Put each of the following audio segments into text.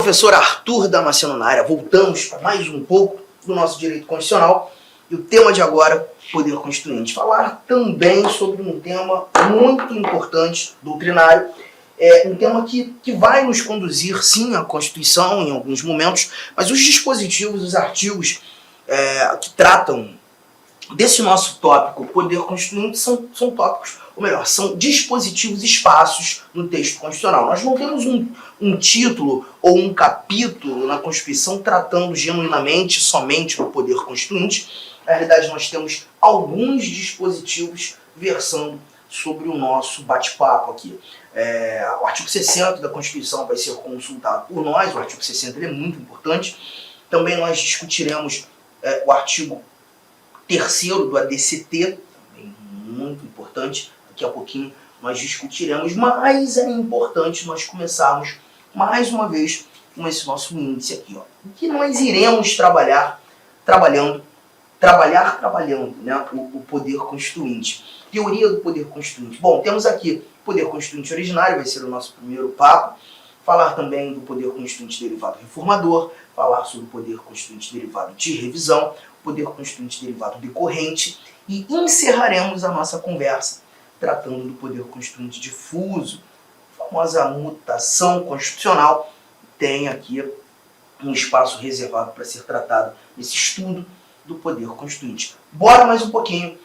Professor Arthur Damasceno na área, voltamos para mais um pouco do nosso direito constitucional e o tema de agora, poder constituinte. Falar também sobre um tema muito importante, doutrinário, um tema que vai nos conduzir sim à Constituição em alguns momentos, mas os dispositivos, os artigos que tratam desse nosso tópico, poder constituinte, são tópicos, ou melhor, são dispositivos espaços no texto constitucional. Nós não temos um título ou um capítulo na Constituição tratando genuinamente somente do poder constituinte. Na realidade, nós temos alguns dispositivos versando sobre o nosso bate-papo aqui. O artigo 60 da Constituição vai ser consultado por nós, o artigo 60 ele é muito importante. Também nós discutiremos o artigo 3º do ADCT, também muito importante, daqui a pouquinho nós discutiremos, mas é importante nós começarmos mais uma vez com esse nosso índice aqui, ó, que nós iremos trabalhando, né, o poder constituinte. Teoria do poder constituinte. Bom, temos aqui o poder constituinte originário, vai ser o nosso primeiro papo. Falar também do poder constituinte derivado reformador, falar sobre o poder constituinte derivado de revisão, poder constituinte derivado decorrente, e encerraremos a nossa conversa tratando do poder constituinte difuso, a famosa mutação constitucional. Tem aqui um espaço reservado para ser tratado nesse estudo do poder constituinte. Bora mais um pouquinho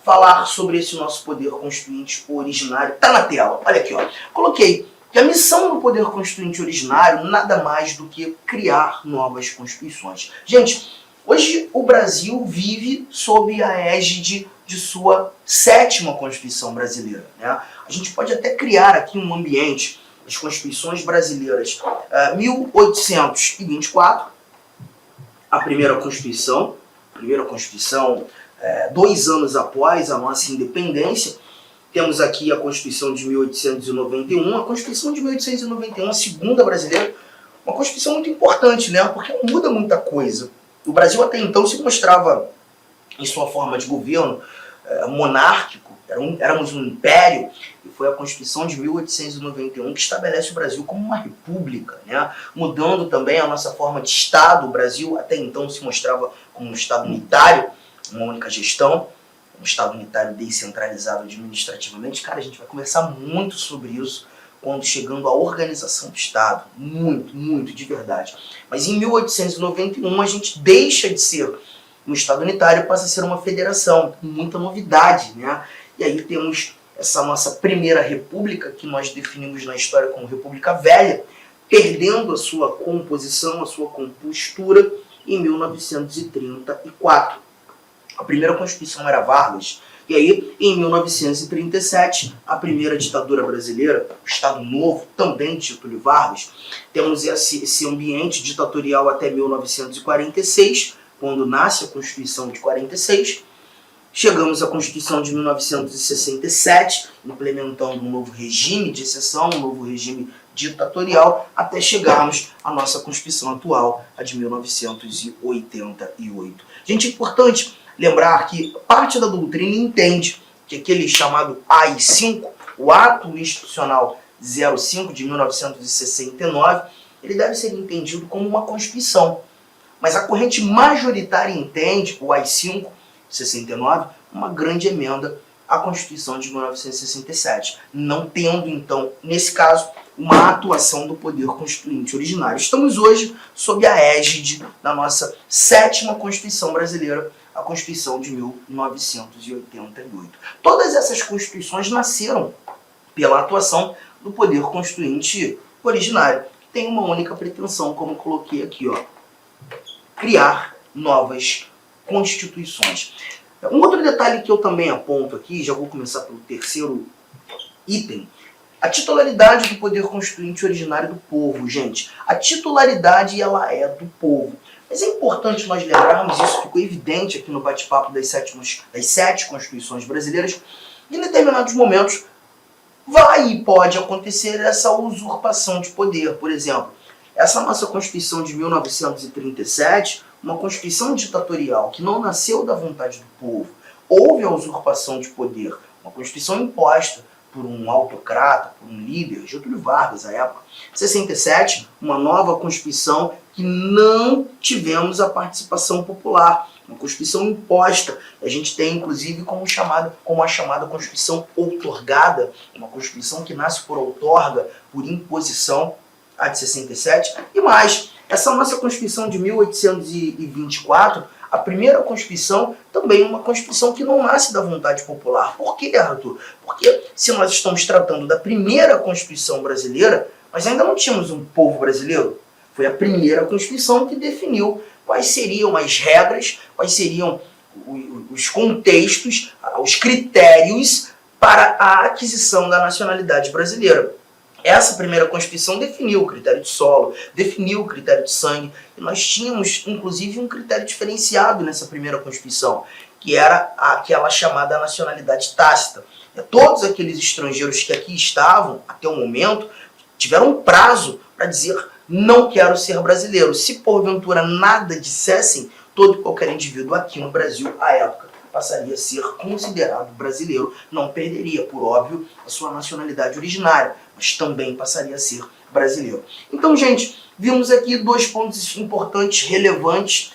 falar sobre esse nosso poder constituinte originário. Está na tela, olha aqui, ó. Coloquei que a missão do poder constituinte originário nada mais do que criar novas constituições. Gente, hoje o Brasil vive sob a égide de sua 7ª Constituição brasileira, né? A gente pode até criar aqui um ambiente, as Constituições brasileiras. 1824, a primeira Constituição, 2 anos após a nossa independência. Temos aqui a Constituição de 1891, a Constituição de 1891, a segunda brasileira, uma Constituição muito importante, né? Porque não muda muita coisa. O Brasil até então se mostrava, em sua forma de governo, monárquico, éramos um império, e foi a Constituição de 1891 que estabelece o Brasil como uma república, né? Mudando também a nossa forma de Estado. O Brasil até então se mostrava como um Estado unitário, uma única gestão, um Estado unitário descentralizado administrativamente. Cara, a gente vai conversar muito sobre isso quando chegando à organização do Estado. Muito, de verdade. Mas em 1891 a gente deixa de ser um Estado unitário e passa a ser uma federação. Muita novidade, né? E aí temos essa nossa primeira república, que nós definimos na história como República Velha, perdendo a sua composição, a sua compostura em 1934. A primeira Constituição era Vargas. E aí, em 1937, a primeira ditadura brasileira, o Estado Novo, também de Getúlio Vargas. Temos esse ambiente ditatorial até 1946, quando nasce a Constituição de 46. Chegamos à Constituição de 1967, implementando um novo regime de exceção, um novo regime ditatorial, até chegarmos à nossa Constituição atual, a de 1988. Gente, é importante lembrar que parte da doutrina entende que aquele chamado AI-5, o Ato Institucional 05 de 1969, ele deve ser entendido como uma Constituição. Mas a corrente majoritária entende o AI-5, 69, uma grande emenda à Constituição de 1967, não tendo, então, nesse caso, uma atuação do poder constituinte originário. Estamos hoje sob a égide da nossa 7ª Constituição brasileira, a Constituição de 1988. Todas essas constituições nasceram pela atuação do poder constituinte originário, que tem uma única pretensão, como coloquei aqui, ó, criar novas constituições. Um outro detalhe que eu também aponto aqui, já vou começar pelo 3º item, a titularidade do poder constituinte originário do povo. Gente, a titularidade ela é do povo. Mas é importante nós lembrarmos, isso ficou evidente aqui no bate-papo das 7 Constituições brasileiras, que em determinados momentos vai e pode acontecer essa usurpação de poder. Por exemplo, essa nossa Constituição de 1937, uma Constituição ditatorial que não nasceu da vontade do povo, houve a usurpação de poder, uma Constituição imposta por um autocrata, por um líder, Getúlio Vargas, à época. 67, uma nova Constituição que não tivemos a participação popular, uma Constituição imposta. A gente tem, inclusive, como a chamada Constituição outorgada, uma Constituição que nasce por outorga, por imposição, a de 67. E mais, essa nossa Constituição de 1824, a primeira Constituição, também uma Constituição que não nasce da vontade popular. Por quê, Arthur? Porque se nós estamos tratando da primeira Constituição brasileira, nós ainda não tínhamos um povo brasileiro. Foi a primeira Constituição que definiu quais seriam as regras, quais seriam os contextos, os critérios para a aquisição da nacionalidade brasileira. Essa primeira Constituição definiu o critério de solo, definiu o critério de sangue, e nós tínhamos, inclusive, um critério diferenciado nessa primeira Constituição, que era aquela chamada nacionalidade tácita. Todos aqueles estrangeiros que aqui estavam, até o momento, tiveram um prazo para dizer: não quero ser brasileiro. Se porventura nada dissessem, todo e qualquer indivíduo aqui no Brasil, à época, passaria a ser considerado brasileiro, não perderia, por óbvio, a sua nacionalidade originária, mas também passaria a ser brasileiro. Então, gente, vimos aqui dois pontos importantes, relevantes.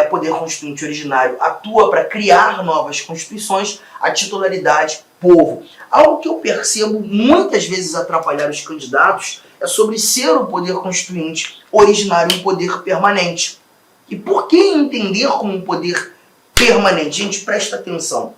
O poder constituinte originário atua para criar novas constituições, a titularidade, povo. Algo que eu percebo muitas vezes atrapalhar os candidatos é sobre ser o poder constituinte originário um poder permanente. E por que entender como um poder permanente? Gente, presta atenção.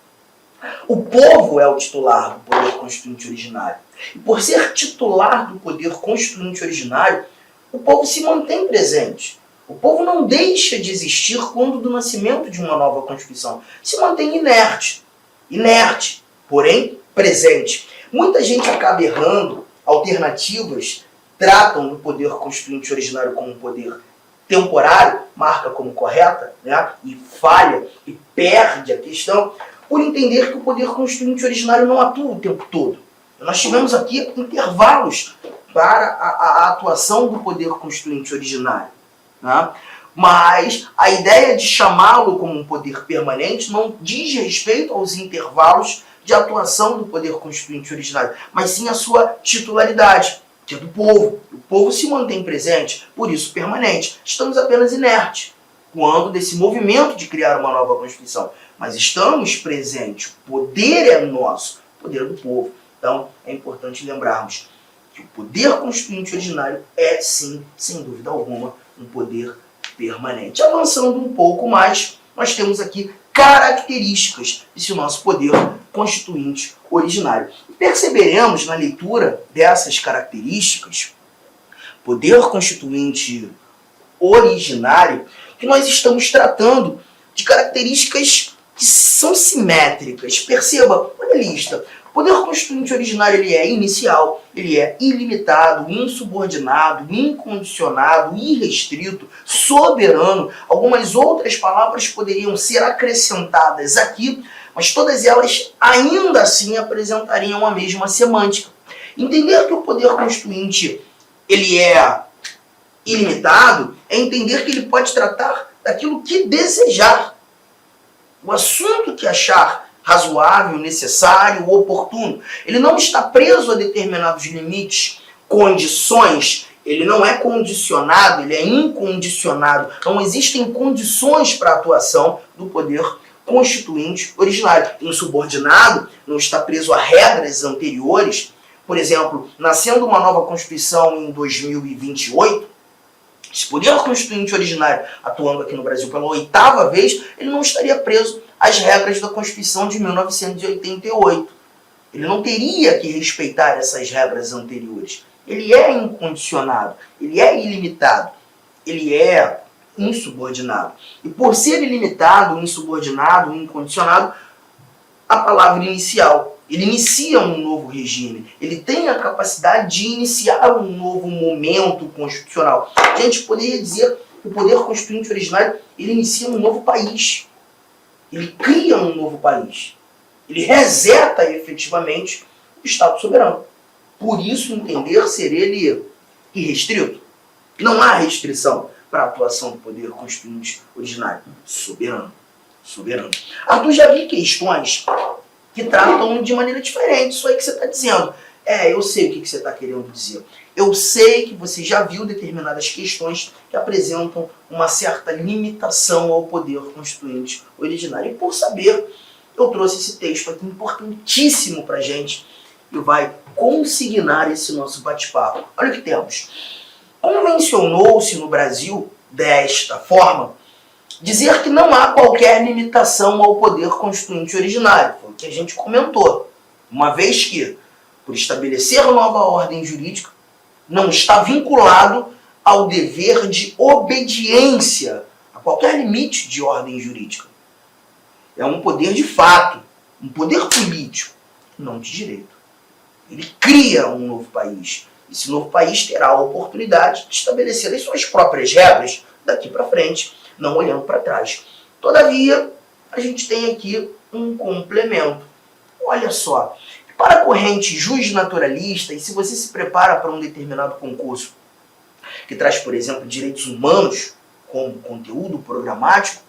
O povo é o titular do poder constituinte originário. E por ser titular do poder constituinte originário, o povo se mantém presente. O povo não deixa de existir quando do nascimento de uma nova Constituição. Se mantém inerte, porém presente. Muita gente acaba errando, alternativas tratam do poder constituinte originário como um poder temporário, marca como correta, né, e falha, e perde a questão, por entender que o poder constituinte originário não atua o tempo todo. Nós tivemos aqui intervalos para a atuação do poder constituinte originário. Né? Mas a ideia de chamá-lo como um poder permanente não diz respeito aos intervalos de atuação do poder constituinte originário, mas sim a sua titularidade, que é do povo. O povo se mantém presente, por isso permanente. Estamos apenas inertes quando desse movimento de criar uma nova Constituição, mas estamos presentes. O poder é nosso, o poder é do povo. Então é importante lembrarmos que o poder constituinte originário é sim, sem dúvida alguma, um poder permanente. Avançando um pouco mais, nós temos aqui características desse nosso poder constituinte originário. Perceberemos na leitura dessas características, poder constituinte originário, que nós estamos tratando de características que são simétricas. Perceba, olha a lista. O poder constituinte originário ele é inicial, ele é ilimitado, insubordinado, incondicionado, irrestrito, soberano. Algumas outras palavras poderiam ser acrescentadas aqui, mas todas elas ainda assim apresentariam a mesma semântica. Entender que o poder constituinte ele é ilimitado é entender que ele pode tratar daquilo que desejar, o assunto que achar razoável, necessário, oportuno. Ele não está preso a determinados limites, condições. Ele não é condicionado, ele é incondicionado. Não existem condições para a atuação do poder constituinte originário. Insubordinado, não está preso a regras anteriores. Por exemplo, nascendo uma nova Constituição em 2028, esse poder constituinte originário atuando aqui no Brasil pela 8ª vez, ele não estaria preso às regras da Constituição de 1988. Ele não teria que respeitar essas regras anteriores. Ele é incondicionado, ele é ilimitado, ele é insubordinado. E por ser ilimitado, insubordinado, incondicionado, a palavra inicial, ele inicia um novo regime, ele tem a capacidade de iniciar um novo momento constitucional. A gente poderia dizer que o poder constituinte originário, ele inicia um novo país, ele cria um novo país, ele reseta efetivamente o Estado soberano. Por isso entender ser ele irrestrito. Não há restrição para a atuação do poder constituinte originário. Soberano. Soberano. Arthur, já vi questões que tratam de maneira diferente isso aí que você está dizendo. Eu sei o que você está querendo dizer. Eu sei que você já viu determinadas questões que apresentam uma certa limitação ao poder constituinte originário. E por saber, eu trouxe esse texto aqui importantíssimo para a gente e vai consignar esse nosso bate-papo. Olha o que temos. Convencionou-se no Brasil, desta forma, dizer que não há qualquer limitação ao poder constituinte originário. Foi o que a gente comentou. Uma vez que, por estabelecer nova ordem jurídica, não está vinculado ao dever de obediência a qualquer limite de ordem jurídica. É um poder de fato, um poder político, não de direito. Ele cria um novo país. Esse novo país terá a oportunidade de estabelecer as suas próprias regras daqui para frente, não olhando para trás. Todavia, a gente tem aqui um complemento. Olha só, para a corrente justnaturalista, e se você se prepara para um determinado concurso que traz, por exemplo, direitos humanos como conteúdo programático,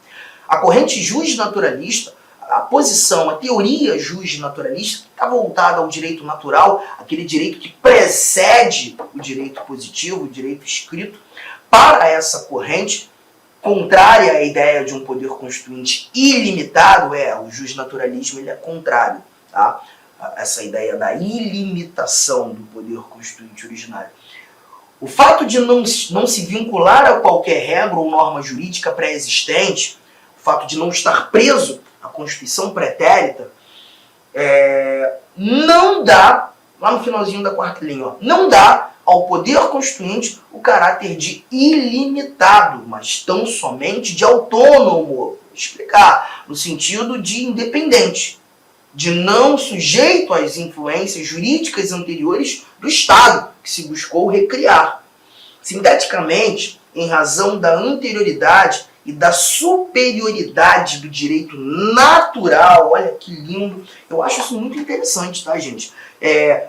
a corrente justnaturalista, a posição, a teoria justnaturalista, que está voltada ao direito natural, aquele direito que precede o direito positivo, o direito escrito, para essa corrente, contrária à ideia de um poder constituinte ilimitado, o justnaturalismo ele é contrário, tá? Essa ideia da ilimitação do poder constituinte originário. O fato de não se vincular a qualquer regra ou norma jurídica pré-existente, o fato de não estar preso à Constituição pretérita, não dá, lá no finalzinho da quarta linha, não dá ao poder constituinte o caráter de ilimitado, mas tão somente de autônomo. Vou explicar, no sentido de independente, de não sujeito às influências jurídicas anteriores do Estado, que se buscou recriar. Sinteticamente, em razão da anterioridade e da superioridade do direito natural, olha que lindo, eu acho isso muito interessante, tá, gente?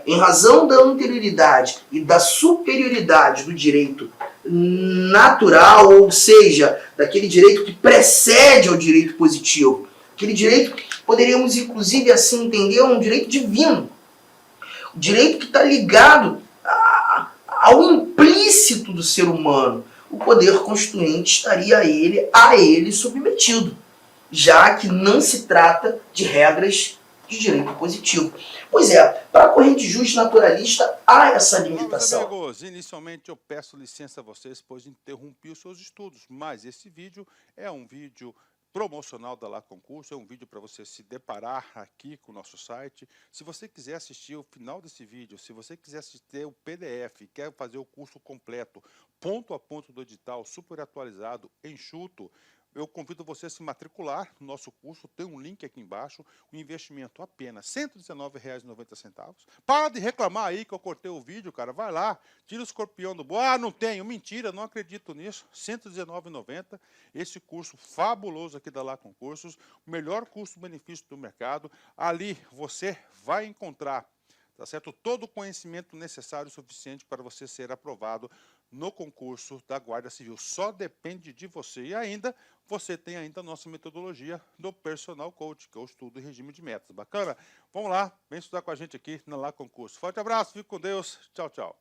Em razão da anterioridade e da superioridade do direito natural, ou seja, daquele direito que precede ao direito positivo, aquele direito que poderíamos inclusive assim entender um direito divino, o direito que está ligado ao implícito do ser humano. O poder constituinte estaria a ele submetido, já que não se trata de regras de direito positivo. Pois para a corrente justnaturalista há essa limitação. Meus amigos, inicialmente eu peço licença a vocês, pois interrompi os seus estudos, mas esse vídeo é um vídeo promocional da Lá Concurso, é um vídeo para você se deparar aqui com o nosso site. Se você quiser assistir o final desse vídeo, se você quiser assistir o PDF, quer fazer o curso completo, ponto a ponto do edital, super atualizado, enxuto, eu convido você a se matricular no nosso curso, tem um link aqui embaixo, o investimento apenas R$ 119,90. Para de reclamar aí que eu cortei o vídeo, cara, vai lá, tira o escorpião do bolso. Não tenho, mentira, não acredito nisso, R$ 119,90, esse curso fabuloso aqui da Lá Concursos, o melhor custo-benefício do mercado, ali você vai encontrar, tá certo? Todo o conhecimento necessário e suficiente para você ser aprovado no concurso da Guarda Civil. Só depende de você. E ainda, você tem ainda a nossa metodologia do Personal Coach, que é o estudo e regime de metas. Bacana? Vamos lá, vem estudar com a gente aqui na Lá Concurso. Forte abraço, fique com Deus. Tchau, tchau.